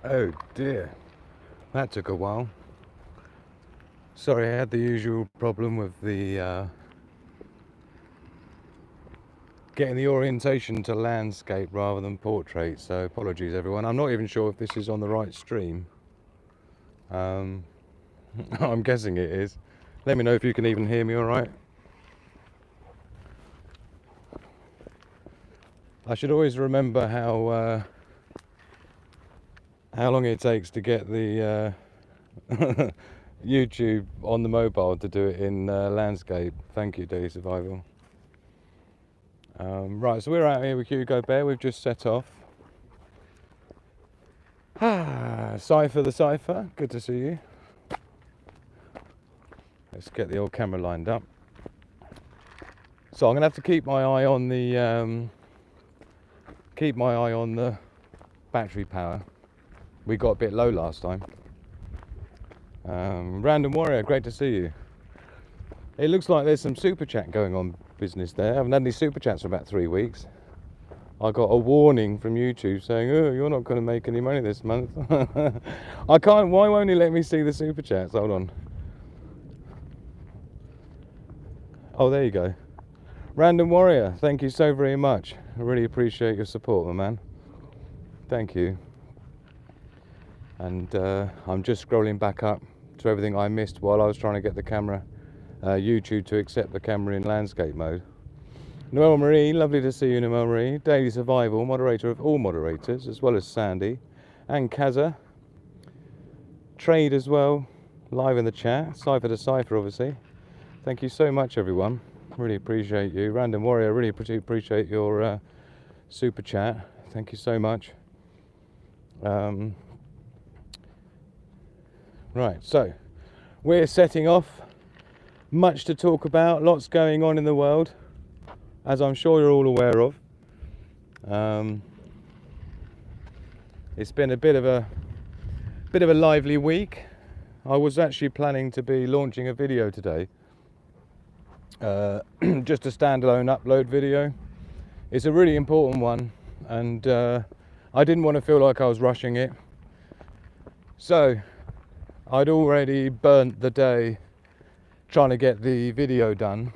Oh dear, that took a while. Sorry, I had the usual problem with the getting the orientation to landscape rather than portrait, so apologies everyone. I'm not even sure if this is on the right stream. I'm guessing it is. Let me know if you can even hear me all right. I should always remember how long it takes to get the YouTube on the mobile to do it in landscape. Thank you, Daily Survival. Right, so we're out here with Hugo Bear. We've just set off. Cypher the Cypher, good to see you. Let's get the old camera lined up. So I'm gonna have to keep my eye on the battery power. We got a bit low last time. Random Warrior, great to see you. It looks like there's some super chat going on business there. I haven't had any super chats for about 3 weeks. I got a warning from YouTube saying, oh, you're not going to make any money this month. I can't, why won't he let me see the super chats? Hold on. Oh, there you go. Random Warrior, thank you so very much. I really appreciate your support, my man. Thank you. And I'm just scrolling back up to everything I missed while I was trying to get the camera, YouTube to accept the camera in landscape mode. Noelle Marie, lovely to see you, Noelle Marie. Daily Survival, moderator of all moderators, as well as Sandy and Kaza. Trade as well, live in the chat. Cypher to Cypher, obviously. Thank you so much, everyone. Really appreciate you. Random Warrior, really appreciate your super chat. Thank you so much. Right, so we're setting off. Much to talk about, lots going on in the world, as I'm sure you're all aware of. It's been a bit of a lively week. I was actually planning to be launching a video today, just a standalone upload video. It's a really important one, and I didn't want to feel like I was rushing it. So I'd already burnt the day trying to get the video done.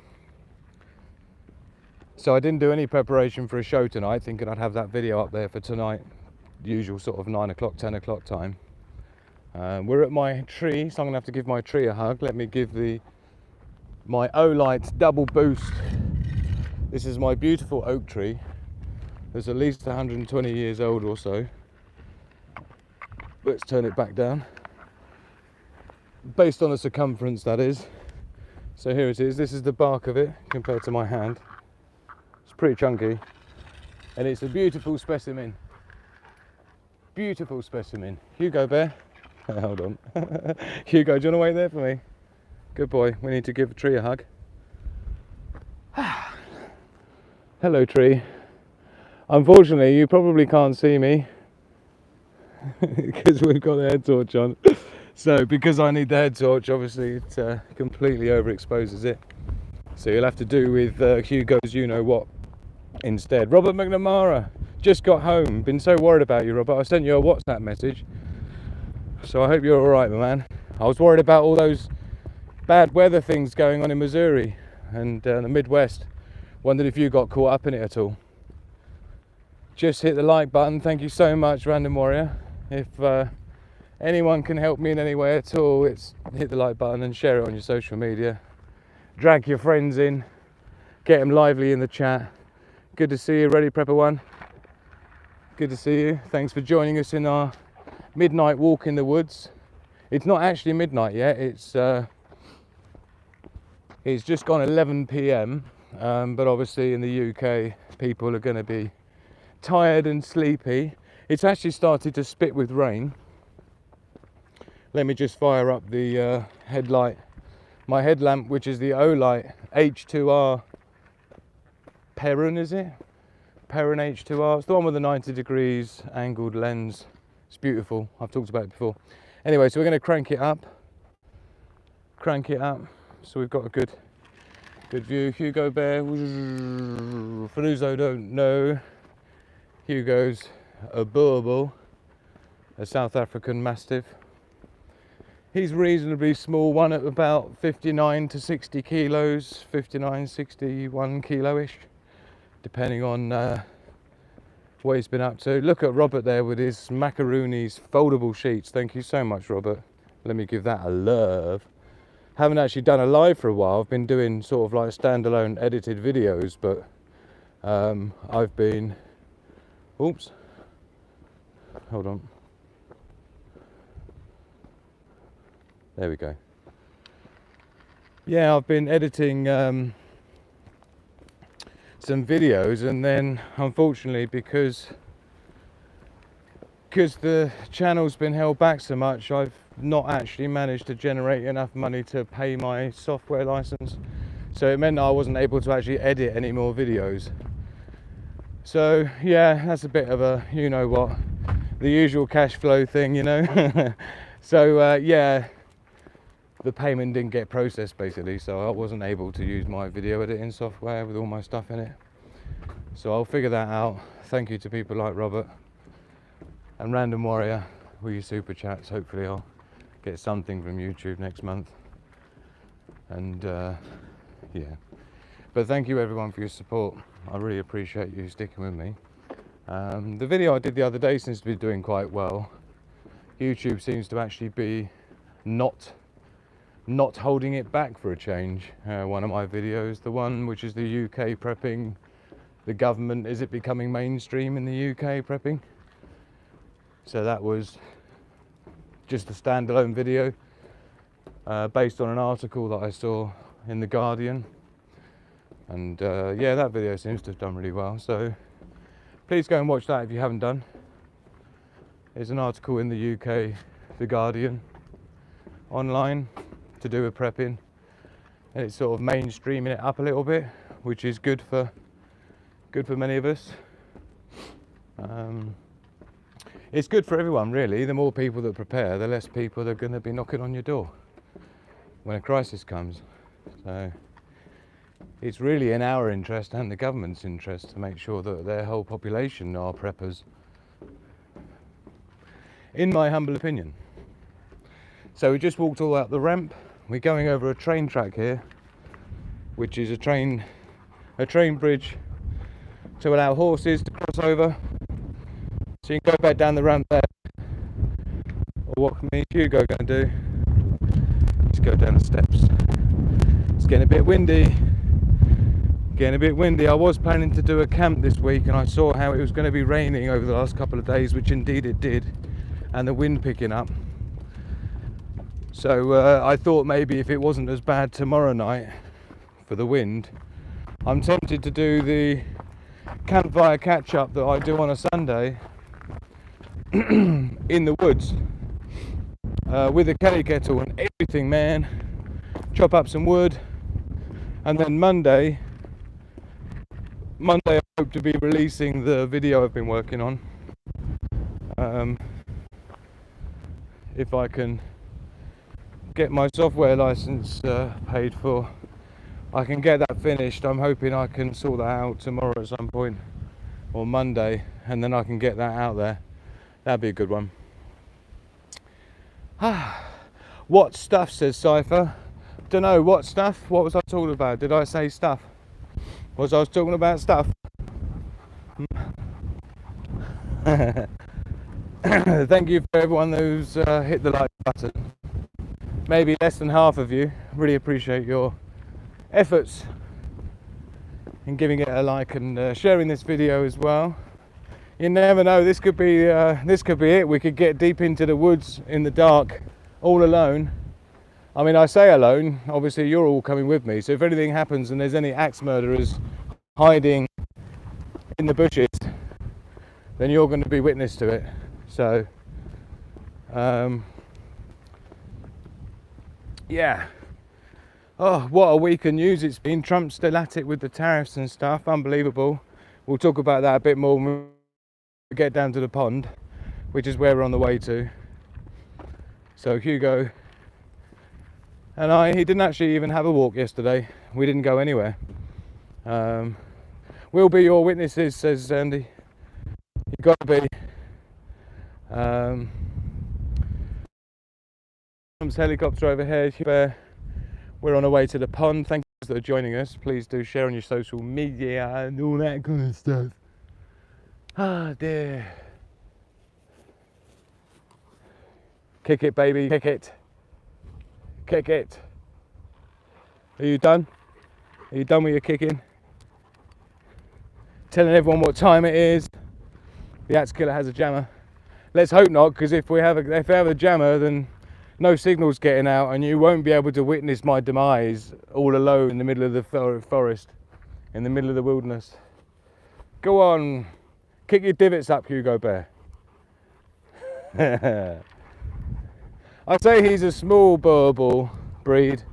So I didn't do any preparation for a show tonight, thinking I'd have that video up there for tonight, usual sort of 9 o'clock, 10 o'clock time. We're at my tree, so I'm gonna have to give my tree a hug. Let me give my Olight double boost. This is my beautiful oak tree. It's at least 120 years old or so. Let's turn it back down. Based on the circumference, that is. So here it is. This is the bark of it compared to my hand. It's pretty chunky, and it's a beautiful specimen. Beautiful specimen. Hugo Bear. Hold on. Hugo, do you want to wait there for me? Good boy. We need to give the tree a hug. Hello, tree. Unfortunately, you probably can't see me because we've got the head torch on. So because I need the head torch, obviously it completely overexposes it. So you'll have to do with Hugo's you-know-what instead. Robert McNamara, just got home. Been so worried about you, Robert. I sent you a WhatsApp message. So I hope you're all right, my man. I was worried about all those bad weather things going on in Missouri and the Midwest. Wondered if you got caught up in it at all. Just hit the like button. Thank you so much, Random Warrior. If anyone can help me in any way at all, it's hit the like button and share it on your social media. Drag your friends in, get them lively in the chat. Good to see you, Ready Prepper One. Good to see you. Thanks for joining us in our midnight walk in the woods. It's not actually midnight yet. It's just gone 11 p.m. But obviously in the UK, people are going to be tired and sleepy. It's actually started to spit with rain. Let me just fire up the headlight, my headlamp, which is the Olight H2R Perun, is it? Perun H2R. It's the one with the 90 degrees angled lens. It's beautiful. I've talked about it before. Anyway, so we're going to crank it up. So we've got a good view. Hugo Bear. For those who don't know, Hugo's a bauble. a South African Mastiff. He's reasonably small one at about 59 to 60 kilos, 59, 61 kilo-ish, depending on what he's been up to. Look at Robert there with his macaroonies foldable sheets. Thank you so much, Robert. Let me give that a love. Haven't actually done a live for a while. I've been doing sort of like standalone edited videos, but I've been, oops, hold on. There we go. Yeah, I've been editing some videos, and then unfortunately because the channel's been held back so much, I've not actually managed to generate enough money to pay my software license. So it meant I wasn't able to actually edit any more videos. So yeah, that's a bit of a, you know what, the usual cash flow thing, you know. So yeah, the payment didn't get processed basically, so I wasn't able to use my video editing software with all my stuff in it. So I'll figure that out. Thank you to people like Robert and Random Warrior with your super chats. Hopefully I'll get something from YouTube next month. And yeah, but thank you everyone for your support. I really appreciate you sticking with me. The video I did the other day seems to be doing quite well. YouTube seems to actually be not holding it back for a change. One of my videos, the one which is the UK prepping, the government, is it becoming mainstream in the UK prepping? So that was just a standalone video based on an article that I saw in The Guardian. And yeah, that video seems to have done really well. So please go and watch that if you haven't done. There's an article in the UK, The Guardian, online to do with prepping, and it's sort of mainstreaming it up a little bit, which is good for many of us. It's good for everyone really. The more people that prepare, the less people are going to be knocking on your door when a crisis comes. So it's really in our interest and the government's interest to make sure that their whole population are preppers, in my humble opinion. So we just walked all out the ramp. We're going over a train track here, which is a train bridge to allow horses to cross over. So you can go back down the ramp there. Or what me and Hugo going to do? Just go down the steps. It's getting a bit windy. I was planning to do a camp this week, and I saw how it was going to be raining over the last couple of days, which indeed it did, and the wind picking up. So I thought maybe if it wasn't as bad tomorrow night for the wind, I'm tempted to do the campfire catch-up that I do on a Sunday in the woods with a kelly kettle and everything, man. Chop up some wood, and then Monday I hope to be releasing the video I've been working on. If I can get my software license paid for, I can get that finished. I'm hoping I can sort that out tomorrow at some point, or Monday, and then I can get that out there. That'd be a good one. What stuff, says Cypher. Don't know what stuff. What was I talking about? Did I say stuff? Was I talking about stuff? Thank you for everyone who's hit the like button. Maybe less than half of you. Really appreciate your efforts in giving it a like and sharing this video as well. You never know, this could be it. We could get deep into the woods in the dark, all alone. I mean, I say alone, obviously you're all coming with me, so if anything happens and there's any axe murderers hiding in the bushes, then you're going to be witness to it. So yeah. Oh, what a week of news it's been. Trump's still at it with the tariffs and stuff. Unbelievable. We'll talk about that a bit more when we get down to the pond, which is where we're on the way to. So Hugo and he didn't actually even have a walk yesterday. We didn't go anywhere. We'll be your witnesses, says Andy. You've got to be. helicopter overhead. We're on our way to the pond. Thank you for joining us. Please do share on your social media and all that kind of stuff. Ah dear. Kick it, baby. Kick it. Kick it. Are you done? Are you done with your kicking? Telling everyone what time it is. The Axe Killer has a jammer. Let's hope not, because if we have a jammer, then no signal's getting out, and you won't be able to witness my demise all alone in the middle of the forest, in the middle of the wilderness. Go on, kick your divots up, Hugo Bear. I'd say he's a small burble breed.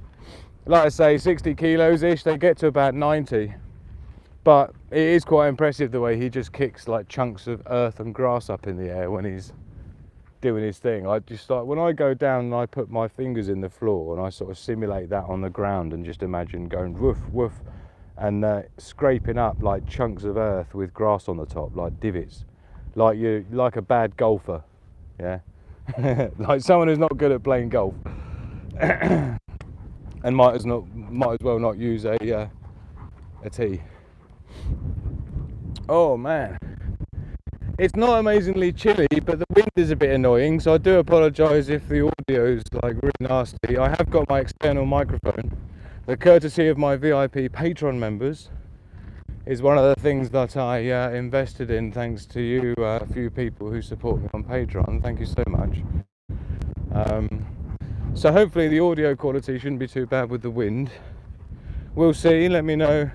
Like I say, 60 kilos ish. They get to about 90. But it is quite impressive the way he just kicks like chunks of earth and grass up in the air when he's doing his thing. I just like, when I go down and I put my fingers in the floor and I sort of simulate that on the ground and just imagine going woof woof and scraping up like chunks of earth with grass on the top, like divots, like a bad golfer, yeah. Like someone who's not good at playing golf and might as well not use a tee. Oh man, it's not amazingly chilly, but the wind is a bit annoying, so I do apologise if the audio's like really nasty. I have got my external microphone. The courtesy of my VIP Patreon members is one of the things that I invested in, thanks to you, a few people who support me on Patreon. Thank you so much. So hopefully the audio quality shouldn't be too bad with the wind. We'll see. Let me know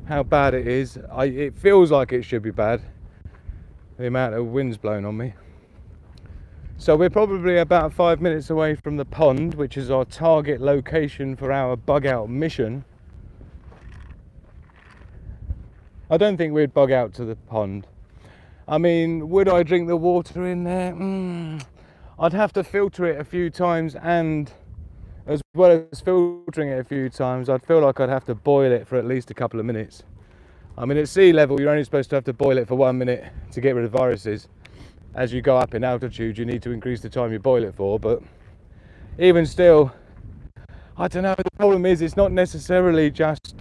how bad it is. It feels like it should be bad, the amount of wind's blown on me. So we're probably about 5 minutes away from the pond, which is our target location for our bug out mission. I don't think we'd bug out to the pond. I mean, would I drink the water in there? I'd have to filter it a few times, and as well as filtering it a few times, I'd feel like I'd have to boil it for at least a couple of minutes. I mean, at sea level, you're only supposed to have to boil it for 1 minute to get rid of viruses. As you go up in altitude, you need to increase the time you boil it for, but even still, I don't know. The problem is it's not necessarily just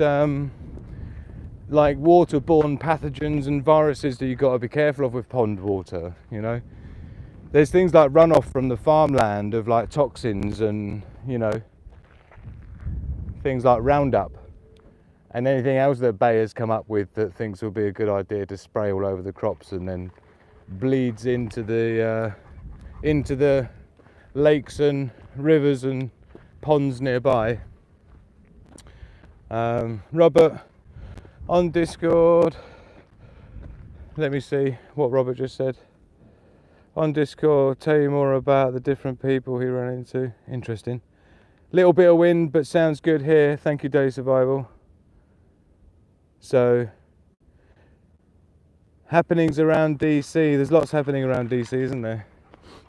like waterborne pathogens and viruses that you've got to be careful of with pond water, you know. There's things like runoff from the farmland of like toxins and, you know, things like Roundup and anything else that Bayer's come up with that thinks will be a good idea to spray all over the crops and then bleeds into the lakes and rivers and ponds nearby. Robert on Discord, let me see what Robert just said. On Discord, tell you more about the different people he ran into. Interesting. Little bit of wind, but sounds good here. Thank you, Day Survival. So, happenings around DC. There's lots happening around DC, isn't there?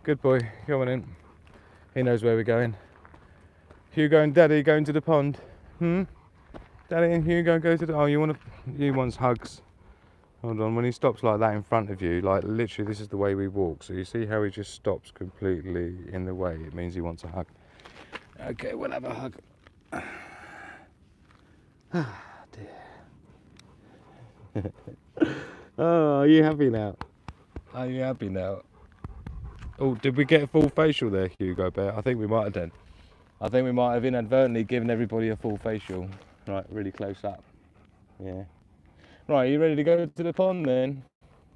Good boy, come on in. He knows where we're going. Hugo and Daddy going to the pond. Daddy and Hugo go to the... Oh, he wants hugs. Hold on, when he stops like that in front of you, like literally this is the way we walk. So you see how he just stops completely in the way? It means he wants a hug. Okay, we'll have a hug. Ah, dear. Oh, are you happy now? Are you happy now? Oh, did we get a full facial there, Hugo Bear? I think we might have done. I think we might have inadvertently given everybody a full facial. Right, really close up. Yeah. Right, are you ready to go to the pond then?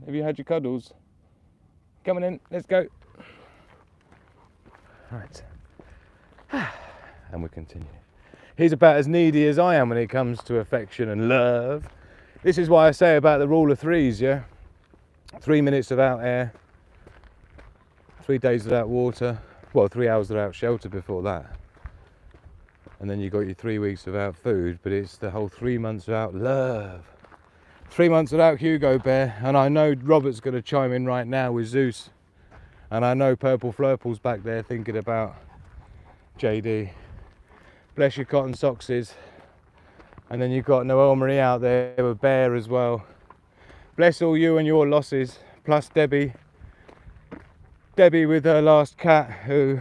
Have you had your cuddles? Come on in, let's go. Right. And we continue. He's about as needy as I am when it comes to affection and love. This is why I say about the rule of threes, yeah? 3 minutes without air, 3 days without water, well, 3 hours without shelter before that. And then you got your 3 weeks without food, but it's the whole 3 months without love. 3 months without Hugo Bear, and I know Robert's going to chime in right now with Zeus. And I know Purple Flurple's back there thinking about JD. Bless your cotton sockses. And then you've got Noelle Marie out there with Bear as well. Bless all you and your losses, plus Debbie. Debbie with her last cat, who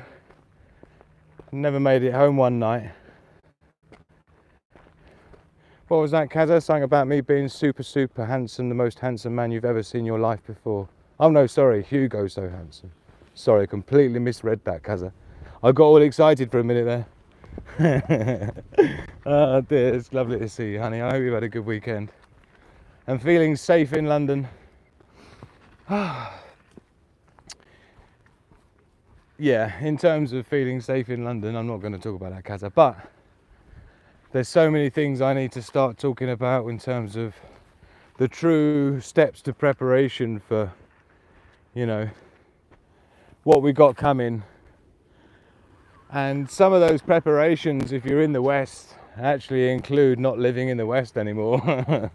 Never made it home one night. What was that, Kazza? Something about me being super, super handsome, the most handsome man you've ever seen in your life before. Oh no, sorry, Hugo's so handsome. Sorry, completely misread that, Kazza. I got all excited for a minute there. Oh dear, it's lovely to see you, honey. I hope you've had a good weekend. And feeling safe in London. Yeah, in terms of feeling safe in London, I'm not going to talk about that, Kazza, but there's so many things I need to start talking about in terms of the true steps to preparation for, you know, what we got coming. And some of those preparations, if you're in the West, actually include not living in the West anymore.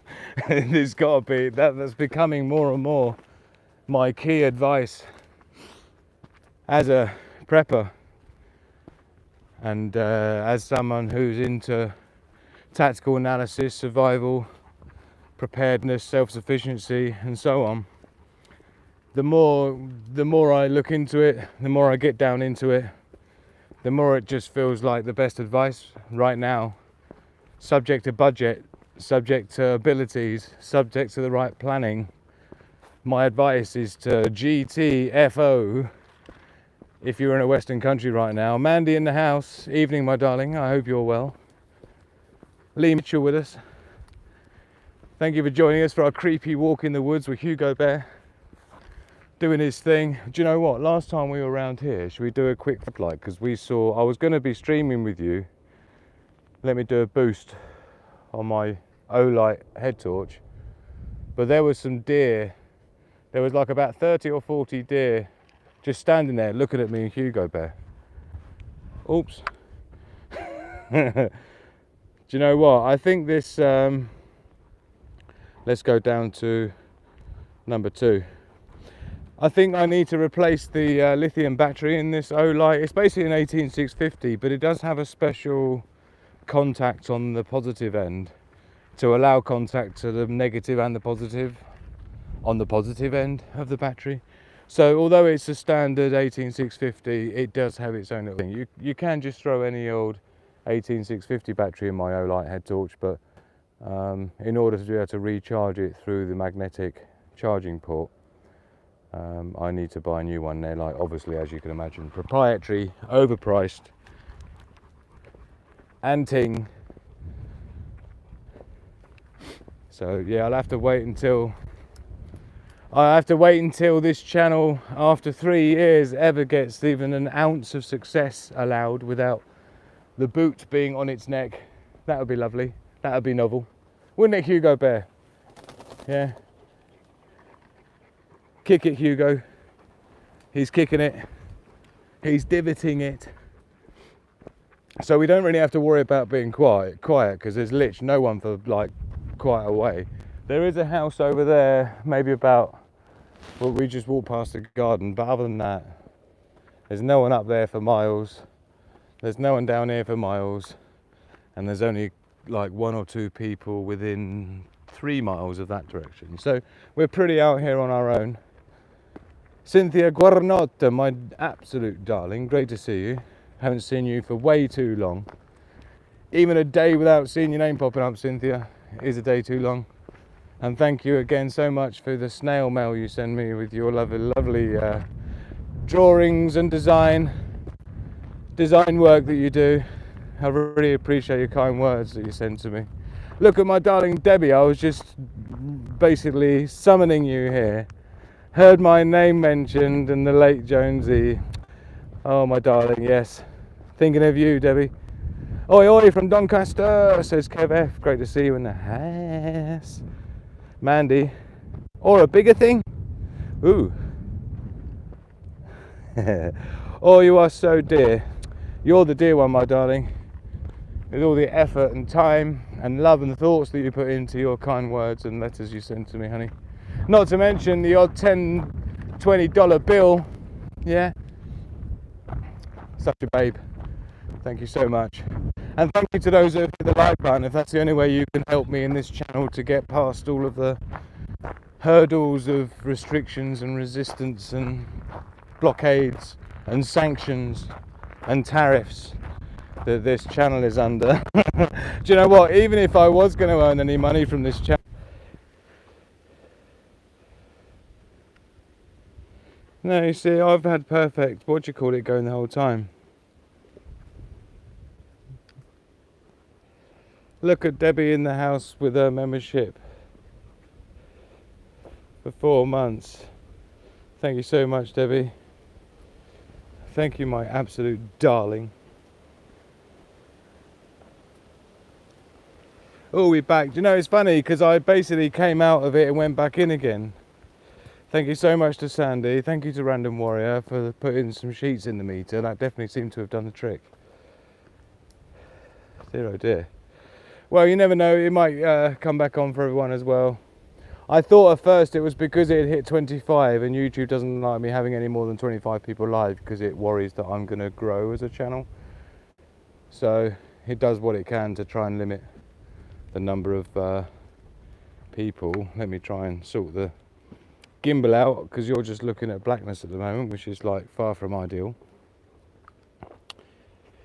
There's got to be, that's becoming more and more my key advice as a prepper and as someone who's into tactical analysis, survival, preparedness, self-sufficiency and so on. The more I look into it, the more I get down into it, the more it just feels like the best advice right now, subject to budget, subject to abilities, subject to the right planning. My advice is to GTFO if you're in a Western country right now. Mandy in the house. Evening, my darling. I hope you're well. Lee Mitchell with us. Thank you for joining us for our creepy walk in the woods with Hugo Bear. Doing his thing. Do you know what? Last time we were around here, should we do a quick floodlight? Because we saw, I was going to be streaming with you. Let me do a boost on my O-light head torch. But there was some deer. There was like about 30 or 40 deer just standing there looking at me and Hugo Bear. Oops. Do you know what? I think this, let's go down to number 2. I think I need to replace the lithium battery in this O-light. It's basically an 18650, but it does have a special contact on the positive end to allow contact to the negative and the positive on the positive end of the battery. So although it's a standard 18650, it does have its own little thing. You can just throw any old 18650 battery in my O-light head torch, but in order to be able to recharge it through the magnetic charging port, I need to buy a new one. They're like, obviously, as you can imagine, proprietary, overpriced, and ting. So yeah, I'll have to wait until this channel, after 3 years, ever gets even an ounce of success allowed without the boot being on its neck. That would be lovely. That would be novel, wouldn't it, Hugo Bear? Yeah. Kick it, Hugo. He's kicking it. He's divoting it. So we don't really have to worry about being quiet, because there's literally no one for like quite a way. There is a house over there, maybe about, well, we just walked past the garden, but other than that, there's no one up there for miles. There's no one down here for miles. And there's only like 1 or 2 people within 3 miles of that direction. So we're pretty out here on our own. Cynthia Guarnotta, my absolute darling, great to see you. Haven't seen you for way too long. Even a day without seeing your name popping up, Cynthia, is a day too long. And thank you again so much for the snail mail you send me with your lovely drawings and design work that you do. I really appreciate your kind words that you send to me. Look at my darling Debbie, I was just basically summoning you here. Heard my name mentioned and the late Jonesy. Oh my darling, yes. Thinking of you, Debbie. Oi oi from Doncaster, says Kev F. Great to see you in the house. Mandy. Or a bigger thing? Ooh. Oh, you are so dear. You're the dear one, my darling. With all the effort and time and love and thoughts that you put into your kind words and letters you send to me, honey. Not to mention the odd $10, $20 bill. Yeah. Such a babe. Thank you so much. And thank you to those who hit the like button, if that's the only way you can help me in this channel to get past all of the hurdles of restrictions and resistance and blockades and sanctions and tariffs that this channel is under. Do you know what? Even if I was going to earn any money from this channel, no, you see, I've had perfect, what do you call it, going the whole time. Look at Debbie in the house with her membership for 4 months. Thank you so much, Debbie. Thank you, my absolute darling. Oh, we're back. Do you know, it's funny because I basically came out of it and went back in again. Thank you so much to Sandy. Thank you to Random Warrior for putting some sheets in the meter. That definitely seemed to have done the trick. Dear oh dear. Well, you never know. It might come back on for everyone as well. I thought at first it was because it had hit 25 and YouTube doesn't like me having any more than 25 people live because it worries that I'm going to grow as a channel. So it does what it can to try and limit the number of people. Let me try and sort the gimbal out because you're just looking at blackness at the moment, which is like far from ideal.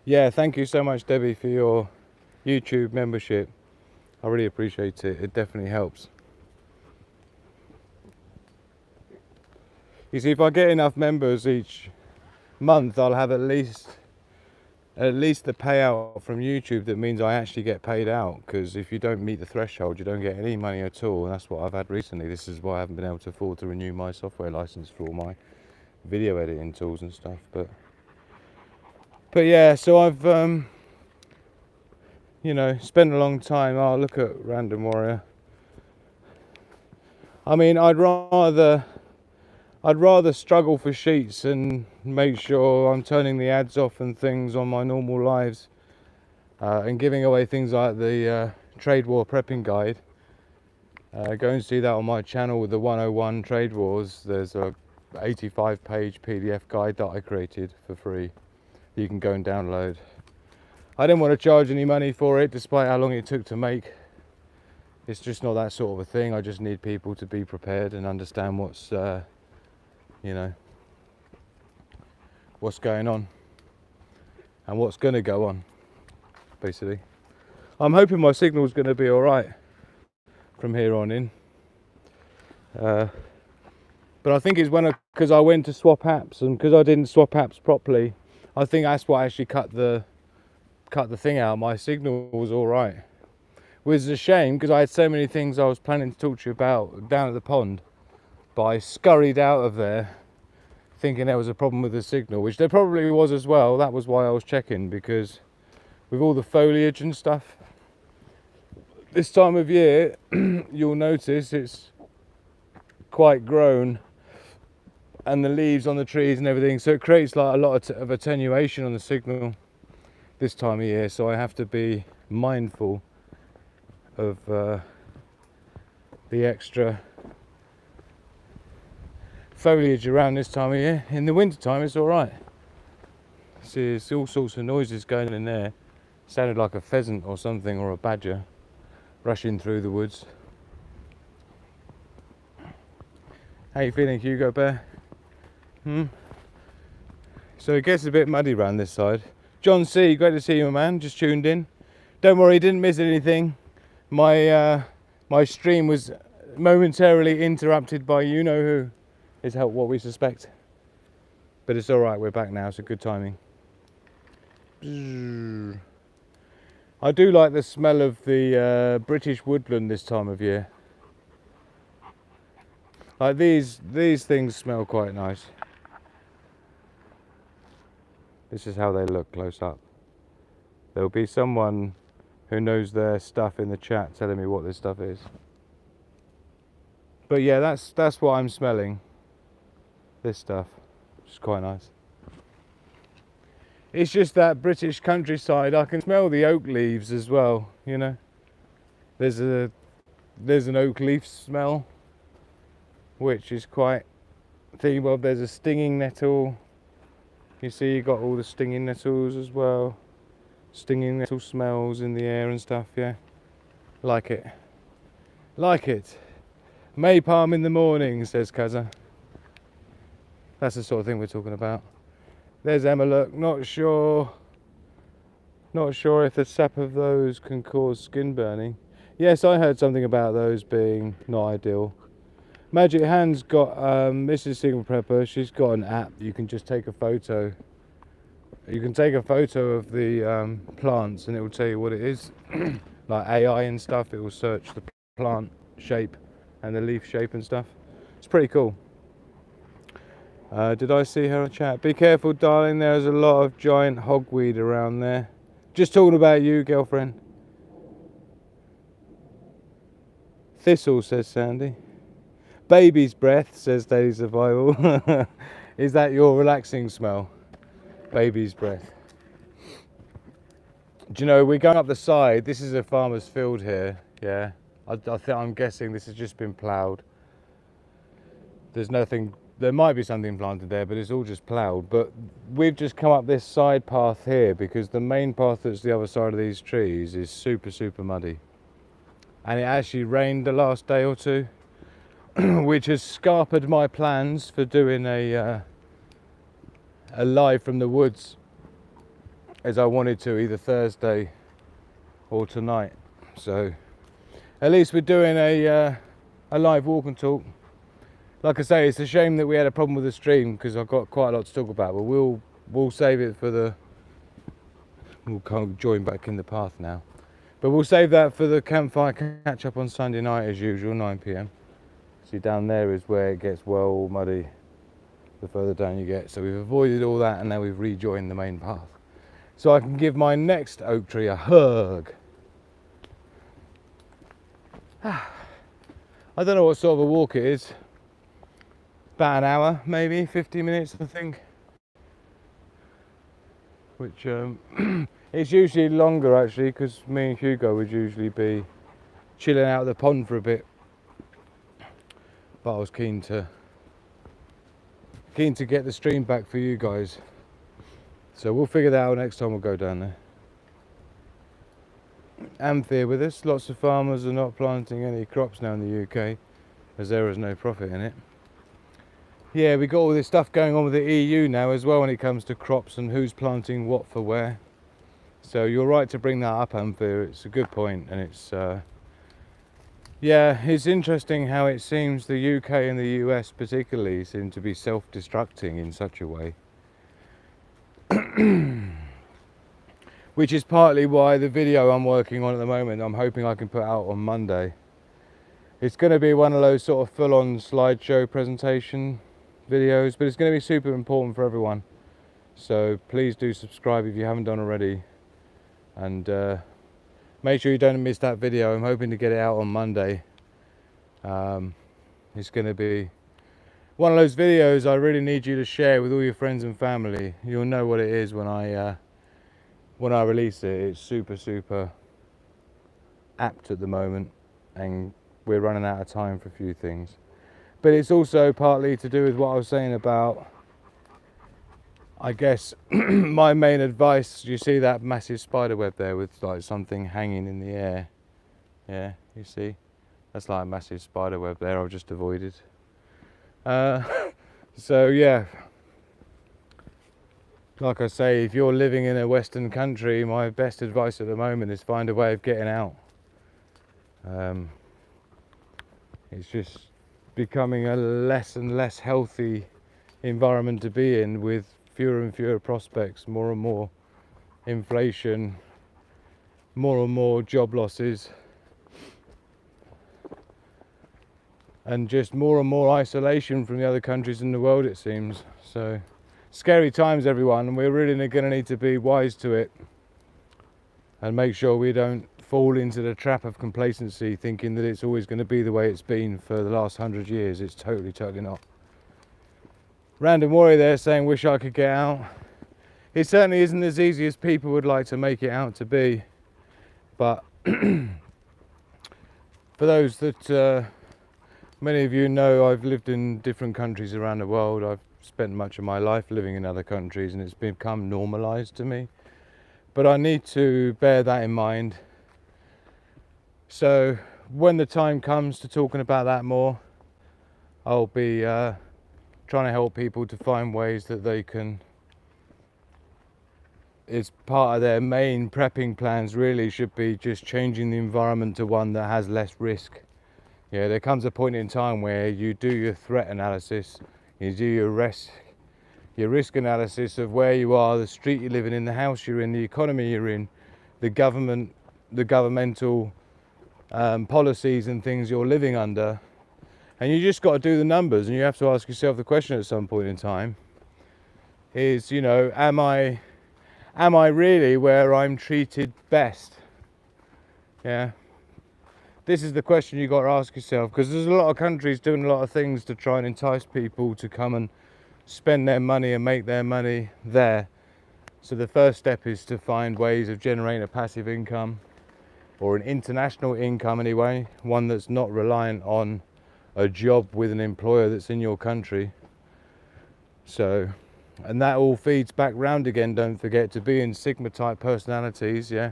Yeah, thank you so much, Debbie, for your YouTube membership. I really appreciate it. It definitely helps. You see, if I get enough members each month, I'll have at least the payout from YouTube that means I actually get paid out, because if you don't meet the threshold, you don't get any money at all, and that's what I've had recently. This is why I haven't been able to afford to renew my software license for all my video editing tools and stuff. But yeah, so I've you know, spent a long time. Oh, look at Random Warrior. I mean, I'd rather struggle for sheets and make sure I'm turning the ads off and things on my normal lives and giving away things like the Trade War Prepping Guide. Go and see that on my channel with the 101 Trade Wars. There's a 85-page PDF guide that I created for free. You can go and download. I didn't want to charge any money for it despite how long it took to make. It's just not that sort of a thing. I just need people to be prepared and understand what's you know, what's going on and what's going to go on, basically. I'm hoping my signal's going to be all right from here on in, but I think it's because I went to swap apps, and because I didn't swap apps properly, I think that's what actually cut the thing out. My signal was all right, which is a shame because I had so many things I was planning to talk to you about down at the pond. But I scurried out of there thinking there was a problem with the signal, which there probably was as well. That was why I was checking, because with all the foliage and stuff, this time of year, you'll notice it's quite grown, and the leaves on the trees and everything, so it creates like a lot of attenuation on the signal this time of year. So I have to be mindful of the extra foliage around this time of year. In the winter time it's all right. See, there's all sorts of noises going in there. Sounded like a pheasant or something, or a badger rushing through the woods. How you feeling, Hugo Bear? So it gets a bit muddy around this side. John C, great to see you, my man. Just tuned in. Don't worry, didn't miss anything. My my stream was momentarily interrupted by you know who. Is what we suspect, but it's all right. We're back now, so good timing. I do like the smell of the British woodland this time of year. Like these things smell quite nice. This is how they look close up. There'll be someone who knows their stuff in the chat telling me what this stuff is. But yeah, that's what I'm smelling. This stuff, which is quite nice. It's just that British countryside. I can smell the oak leaves as well, you know. There's an oak leaf smell, which is quite thingy. Well, there's a stinging nettle. You see, you got all the stinging nettles as well. Stinging nettle smells in the air and stuff, yeah. Like it. Like it. Maypalm in the morning, says Kaza. That's the sort of thing we're talking about. There's Emma, look, not sure Not sure if the sap of those can cause skin burning. Yes, I heard something about those being not ideal. Magic Hand's got, this is Single Prepper, she's got an app. You can just take a photo. You can take a photo of the plants and it will tell you what it is. Like AI and stuff, it will search the plant shape and the leaf shape and stuff. It's pretty cool. Did I see her chat? Be careful, darling, there's a lot of giant hogweed around there. Just talking about you, girlfriend. Thistle, says Sandy. Baby's breath, says Daily Survival. Is that your relaxing smell? Baby's breath. Do you know, we're going up the side. This is a farmer's field here, yeah. I'm guessing this has just been ploughed. There's nothing, there might be something planted there, but it's all just ploughed. But we've just come up this side path here because the main path that's the other side of these trees is super, super muddy. And it actually rained the last day or two, which has scarpered my plans for doing a live from the woods as I wanted to, either Thursday or tonight. So at least we're doing a live walk and talk. Like I say, it's a shame that we had a problem with the stream because I've got quite a lot to talk about, but we'll save it for the, we'll kind of join back in the path now. But we'll save that for the campfire catch up on Sunday night as usual, 9 PM. See, down there is where it gets well muddy the further down you get. So we've avoided all that and now we've rejoined the main path. So I can give my next oak tree a hug. I don't know what sort of a walk it is. About an hour, maybe 50 minutes, I think. Which it's usually longer actually, because me and Hugo would usually be chilling out at the pond for a bit. But I was keen to get the stream back for you guys. So we'll figure that out next time we'll go down there. Amphir with us. Lots of farmers are not planting any crops now in the UK as there is no profit in it. Yeah, we got all this stuff going on with the EU now as well when it comes to crops and who's planting what for where. So you're right to bring that up, Amphir. It's a good point, and it's yeah, it's interesting how it seems the UK and the US particularly seem to be self-destructing in such a way. Which is partly why the video I'm working on at the moment, I'm hoping I can put out on Monday. It's going to be one of those sort of full-on slideshow presentation videos, but it's going to be super important for everyone. So please do subscribe if you haven't done already. And make sure you don't miss that video. I'm hoping to get it out on Monday. It's going to be one of those videos I really need you to share with all your friends and family. You'll know what it is when I release it. It's super, super apt at the moment, and we're running out of time for a few things. But it's also partly to do with what I was saying about, I guess, my main advice. You see that massive spider web there with like something hanging in the air? Yeah, you see? That's like a massive spider web there I've just avoided. So yeah, like I say, if you're living in a Western country, my best advice at the moment is find a way of getting out. It's just becoming a less and less healthy environment to be in, with fewer and fewer prospects, more and more inflation, more and more job losses, and just more and more isolation from the other countries in the world, it seems. So scary times, everyone, and we're really going to need to be wise to it and make sure we don't fall into the trap of complacency, thinking that it's always going to be the way it's been for the last 100 years. It's totally, totally not. Random Warrior there saying, wish I could get out. It certainly isn't as easy as people would like to make it out to be. But for those that, many of you know, I've lived in different countries around the world. I've spent much of my life living in other countries, and it's become normalized to me. But I need to bear that in mind. So when the time comes to talking about that more, I'll be trying to help people to find ways that they can it's part of their main prepping plans really should be just changing the environment to one that has less risk. Yeah, there comes a point in time where you do your threat analysis, you do your risk analysis of where you are, the street you're living in, the house you're in, the economy you're in, the governmental policies and things you're living under, and you just got to do the numbers, and you have to ask yourself the question at some point in time is, you know, am I really where I'm treated best? Yeah, this is the question you got to ask yourself, because there's a lot of countries doing a lot of things to try and entice people to come and spend their money and make their money there. So the first step is to find ways of generating a passive income, or an international income anyway, one that's not reliant on a job with an employer that's in your country. So, and that all feeds back round again, don't forget, to being Sigma type personalities, yeah,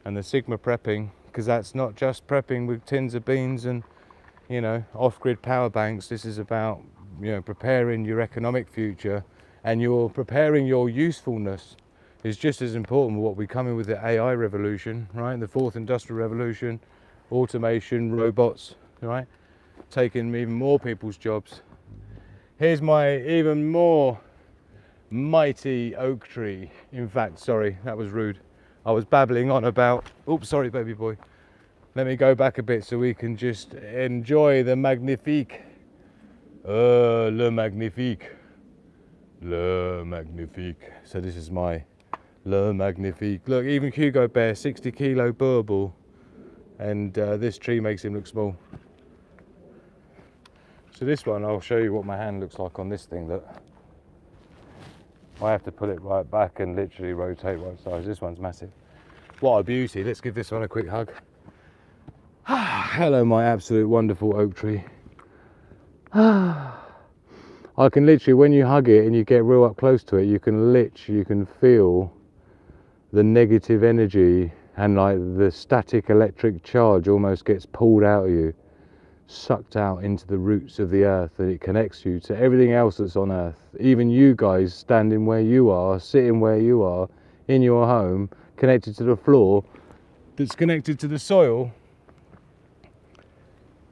and the Sigma prepping, because that's not just prepping with tins of beans and, you know, off-grid power banks. This is about, you know, preparing your economic future, and you're preparing your usefulness is just as important with what we come in with the AI revolution, right? The fourth industrial revolution, automation, robots, right? Taking even more people's jobs. Here's my even more mighty oak tree. In fact, sorry, that was rude. I was babbling on about, oops, sorry, baby boy. Let me go back a bit so we can just enjoy the magnifique. Le magnifique. Le magnifique. So this is my Le magnifique. Look, even Hugo Bear, 60 kilo burble, and this tree makes him look small. So this one, I'll show you what my hand looks like on this thing. Look, I have to pull it right back and literally rotate one side. This one's massive. What a beauty. Let's give this one a quick hug. Hello, my absolute wonderful oak tree. I can literally, when you hug it and you get real up close to it, you can feel the negative energy, and like the static electric charge almost gets pulled out of you, sucked out into the roots of the earth, and it connects you to everything else that's on earth. Even you guys standing where you are, sitting where you are, in your home, connected to the floor, that's connected to the soil,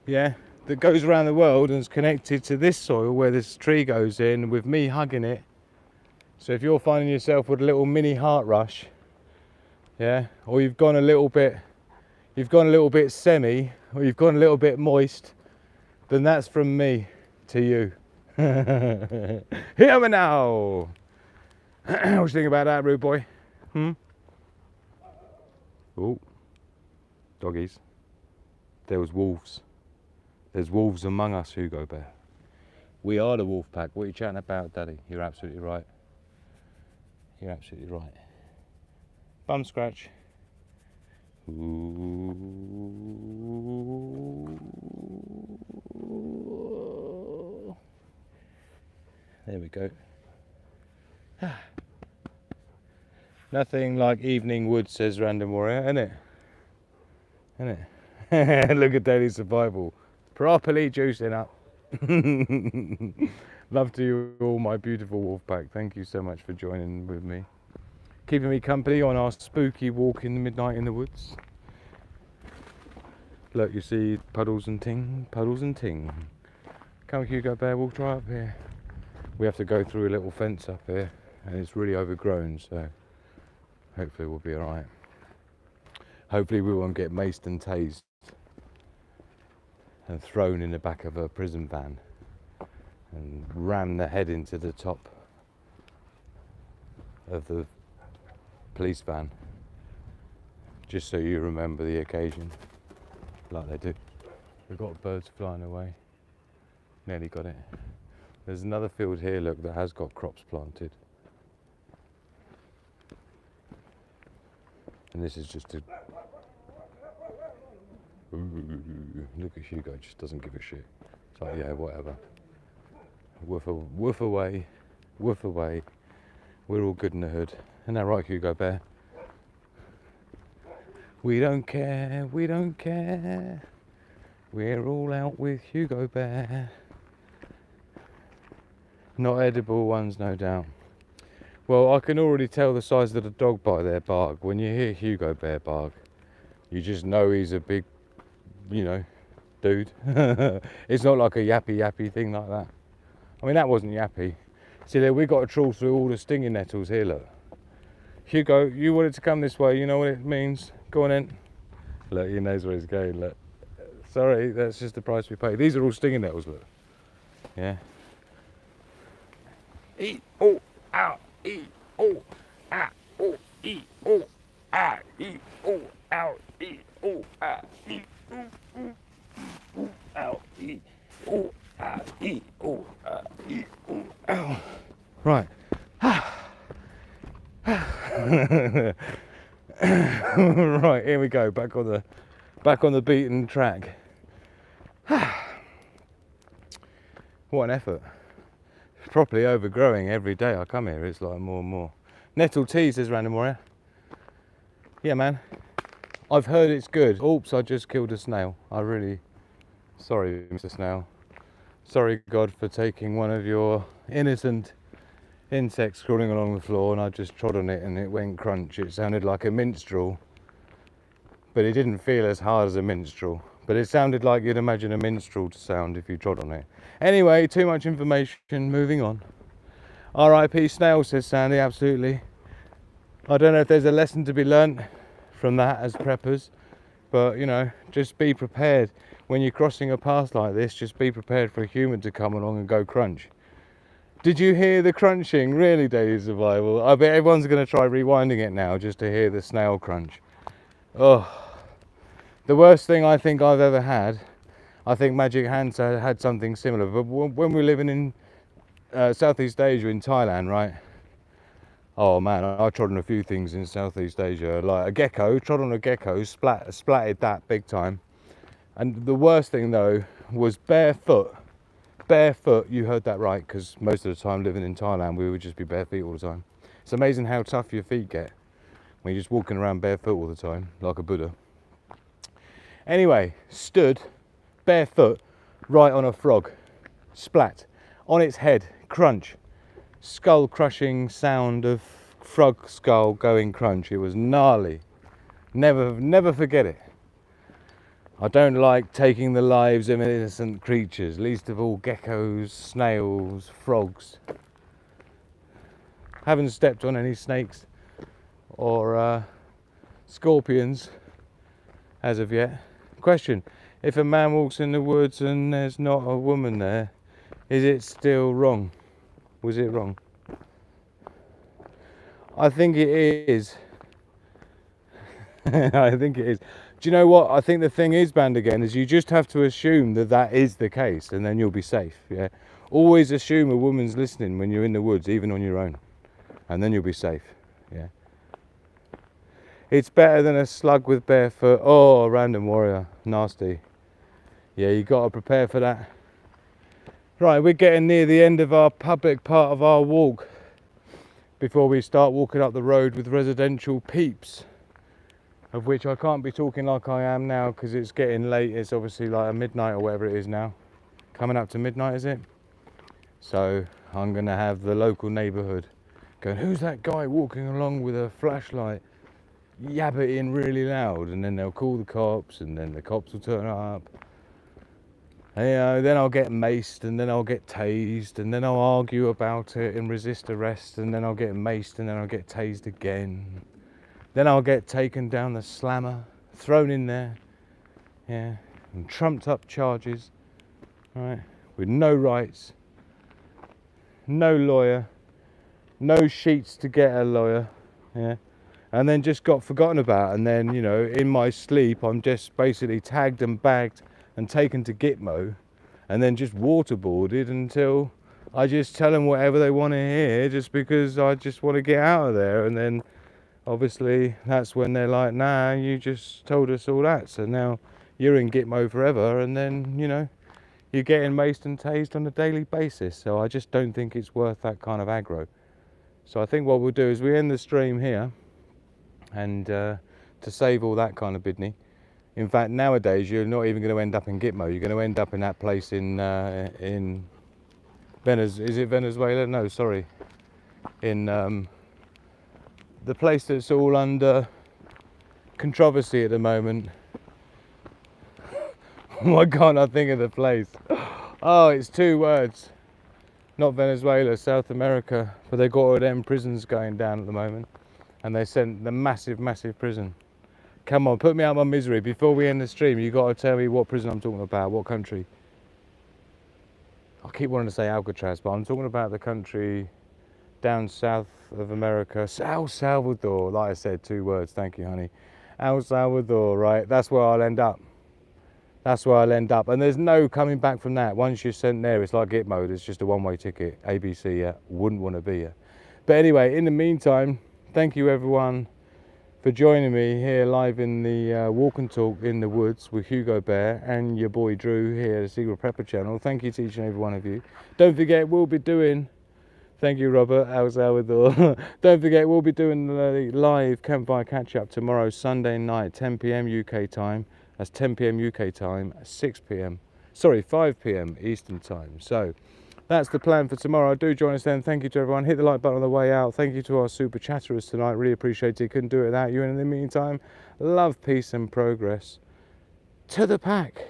yeah, that goes around the world and is connected to this soil where this tree goes in, with me hugging it. So if you're finding yourself with a little mini heart rush, yeah, or you've gone a little bit semi, or you've gone a little bit moist, then that's from me to you. Hear me now. What do you think about that, rude boy? Oh, doggies. There was wolves. There's wolves among us, Hugo Bear. We are the wolf pack. What are you chatting about, Daddy? You're absolutely right. You're absolutely right. Bum scratch. Ooh. There we go. Nothing like evening wood, says Random Warrior, innit? Innit? Look at daily survival. Properly juicing up. Love to you all, my beautiful wolf pack. Thank you so much for joining with me, keeping me company on our spooky walk in the midnight in the woods. Look, you see puddles and ting. Come Hugo Bear, we'll try up here. We have to go through a little fence up here, and it's really overgrown, so hopefully we'll be alright. Hopefully we won't get maced and tased and thrown in the back of a prison van and ram the head into the top of the police van, just so you remember the occasion, like they do. We've got birds flying away. Nearly got it. There's another field here, look, that has got crops planted. And this is just a... Ooh, look at Hugo, just doesn't give a shit. It's like, yeah, whatever. Woof away, woof away. We're all good in the hood. Isn't that right, Hugo Bear? We don't care, we don't care. We're all out with Hugo Bear. Not edible ones, no doubt. Well, I can already tell the size of the dog by their bark. When you hear Hugo Bear bark, you just know he's a big, you know, dude. It's not like a yappy thing like that. I mean, that wasn't yappy. See there, we got to trawl through all the stinging nettles here, look. Hugo, you wanted to come this way, you know what it means. Go on in. Look, he knows where he's going, look. Sorry, that's just the price we pay. These are all stinging nettles, look. Yeah. Eat, oh, ow, eat, oh, ah, oh, eat, oh, ah, eat, oh, ow, eat, oh, ah, eat, oh, oh, ow, eat, oh, ah, eat, oh, ah, eat, oh, ow. Right. Right, here we go, back on the beaten track. What an effort. Properly overgrowing every day I come here, it's like more and more. Nettle tea, says Random Warrior. Yeah, man. I've heard it's good. Oops, I just killed a snail. Sorry, Mr. Snail. Sorry, God, for taking one of your innocent insects crawling along the floor, and I just trod on it and it went crunch. It sounded like a minstrel, but it didn't feel as hard as a minstrel. But it sounded like you'd imagine a minstrel to sound if you trod on it. Anyway, too much information, moving on. R.I.P. snail, says Sandy, absolutely. I don't know if there's a lesson to be learnt from that as preppers, but you know, just be prepared. When you're crossing a path like this, just be prepared for a human to come along and go crunch. Did you hear the crunching? Really, Daily Survival? I bet everyone's going to try rewinding it now just to hear the snail crunch. Oh, the worst thing I think I've ever had. I think Magic Hands had something similar, but when we were living in Southeast Asia, in Thailand, right? Oh man, I trod on a few things in Southeast Asia, like a gecko, trod on a gecko, splatted that big time. And the worst thing though was barefoot. Barefoot, you heard that right, because most of the time living in Thailand we would just be bare feet all the time. It's amazing how tough your feet get when you're just walking around barefoot all the time, like a Buddha. Anyway, stood barefoot right on a frog, splat, on its head, crunch, skull crushing sound of frog skull going crunch. It was gnarly. Never forget it. I don't like taking the lives of innocent creatures, least of all geckos, snails, frogs. Haven't stepped on any snakes or scorpions as of yet. Question: if a man walks in the woods and there's not a woman there, is it still wrong? Was it wrong? I think it is. I think it is. Do you know what? I think the thing is, band again, is you just have to assume that that is the case, and then you'll be safe. Yeah. Always assume a woman's listening when you're in the woods, even on your own, and then you'll be safe. Yeah. It's better than a slug with bare foot. Oh, Random Warrior, nasty. Yeah, you got to prepare for that. Right, we're getting near the end of our public part of our walk before we start walking up the road with residential peeps, of which I can't be talking like I am now because it's getting late. It's obviously like a midnight or whatever it is now. Coming up to midnight, is it? So I'm going to have the local neighbourhood going, who's that guy walking along with a flashlight yabbiting really loud? And then they'll call the cops, and then the cops will turn up. And, you know, then I'll get maced, and then I'll get tased, and then I'll argue about it and resist arrest, and then I'll get maced, and then I'll get tased again. Then I'll get taken down the slammer, thrown in there, yeah, and trumped up charges, right, with no rights, no lawyer, no sheets to get a lawyer, yeah, and then just got forgotten about. And then, you know, in my sleep, I'm just basically tagged and bagged and taken to Gitmo, and then just waterboarded until I just tell them whatever they want to hear, just because I just want to get out of there. And then obviously that's when they're like, nah, you just told us all that, so now you're in Gitmo forever. And then, you know, you're getting maced and tased on a daily basis. So I just don't think it's worth that kind of aggro. So I think what we'll do is we end the stream here, and to save all that kind of bidney. In fact, nowadays you're not even going to end up in Gitmo. You're going to end up in that place in Venezuela? Is it Venezuela? No, sorry, in the place that's all under controversy at the moment. Why can't I think of the place? Oh, it's 2 words. Not Venezuela, South America. But they got all them prisons going down at the moment. And they sent the massive prison. Come on, put me out of my misery. Before we end the stream, you got to tell me what prison I'm talking about, what country. I keep wanting to say Alcatraz, but I'm talking about the country down south of America. El Salvador, like I said, 2 words. Thank you, honey. El Salvador, right? That's where I'll end up. That's where I'll end up. And there's no coming back from that. Once you're sent there, it's like Git mode. It's just a one-way ticket. ABC, yeah. Wouldn't want to be here. But anyway, in the meantime, thank you everyone for joining me here live in the walk and talk in the woods with Hugo Bear and your boy Drew here at the Secret Prepper channel. Thank you to each and every one of you. Don't forget, we'll be doing... Thank you, Robert. El Salvador. Don't forget, we'll be doing the live campfire catch-up tomorrow, Sunday night, 10 p.m. UK time. That's 10 p.m. UK time, 6 p.m. Sorry, 5 p.m. Eastern time. So that's the plan for tomorrow. Do join us then. Thank you to everyone. Hit the like button on the way out. Thank you to our super chatterers tonight. Really appreciate it. Couldn't do it without you. And in the meantime, love, peace, and progress to the pack.